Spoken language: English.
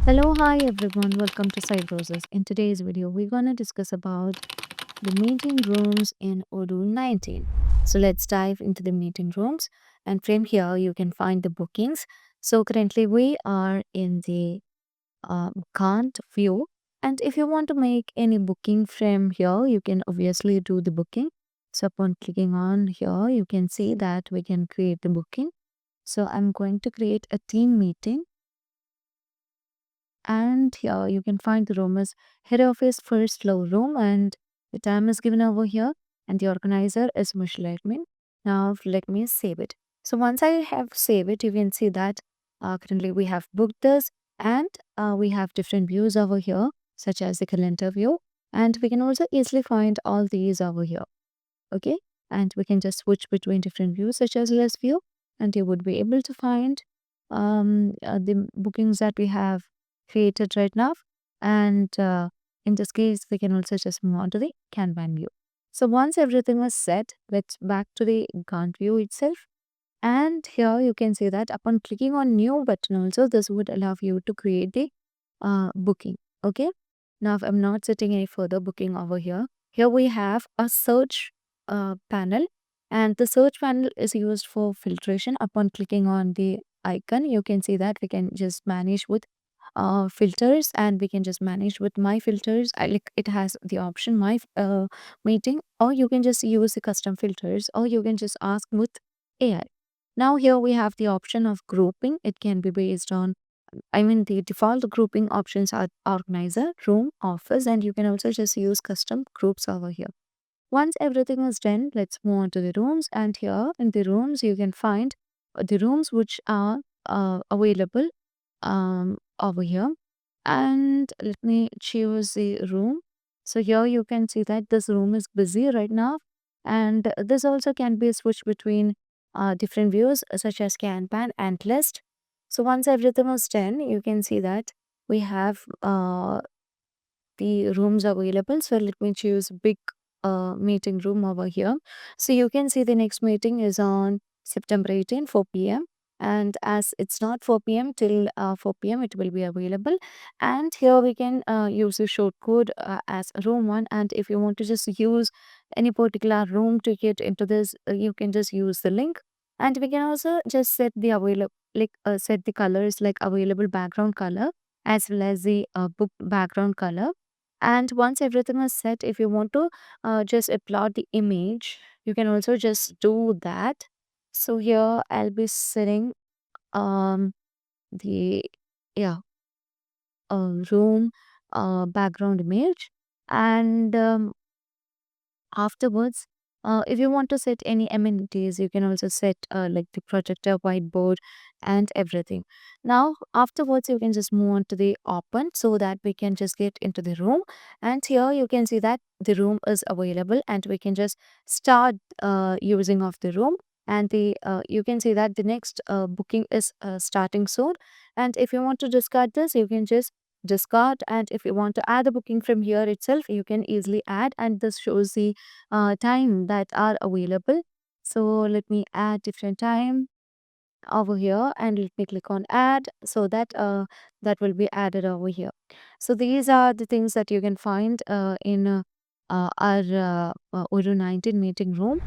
Hello, hi everyone. Welcome to Cybrosys. In today's video, we're going to discuss about the meeting rooms in Odoo 19. So let's dive into the meeting rooms. And from here, you can find the bookings. So currently, we are in the Gantt view. And if you want to make any booking from here, you can obviously do the booking. So upon clicking on here, you can see that we can create the booking. So I'm going to create a team meeting, and here you can find the room is head office first floor room, and the time is given over here, and the organizer is Michelle admin. Now let me save it. So once I have saved it, you can see that currently we have booked this, and we have different views over here, such as the calendar view, and we can also easily find all these over here. Okay, and we can just switch between different views, such as list view, and you would be able to find the bookings that we have created right now. And in this case, we can also just move on to the Kanban view. So once everything was set, let's back to the Gantt view itself. And here you can see that upon clicking on new button also, this would allow you to create the booking. Okay. Now, if I'm not setting any further booking over here, here we have a search panel, and the search panel is used for filtration. Upon clicking on the icon, you can see that we can just manage with filters, and we can just manage with my filters. I like it has the option my meeting, or you can just use the custom filters, or you can just ask with AI. Now here we have the option of grouping. It can be based on, I mean, the default grouping options are organizer, room, office, and you can also just use custom groups over here. Once everything is done, let's move on to the rooms. And here in the rooms, you can find the rooms which are available over here. And let me choose the room. So here you can see that this room is busy right now. And this also can be switched between different views, such as Kanban and list. So once everything is done, you can see that we have the rooms available. So let me choose big meeting room over here. So you can see the next meeting is on September 18, 4 p.m. And as it's not 4 p.m. till 4 p.m., it will be available. And here we can use the short code as room one. And if you want to just use any particular room to get into this, you can just use the link. And we can also just set the available, like set the colors like available background color, as well as the book background color. And once everything is set, if you want to just upload the image, you can also just do that. So here I'll be setting um the, yeah, room background image. And afterwards, if you want to set any amenities, you can also set like the projector, whiteboard, and everything. Now, afterwards, you can just move on to the open, so that we can just get into the room. And here you can see that the room is available, and we can just start using of the room. And the you can see that the next booking is starting soon. And if you want to discard this, you can just discard. And if you want to add a booking from here itself, you can easily add, and this shows the time that are available. So let me add different time over here, and let me click on add, so that that will be added over here. So these are the things that you can find in our Odoo 19 meeting room.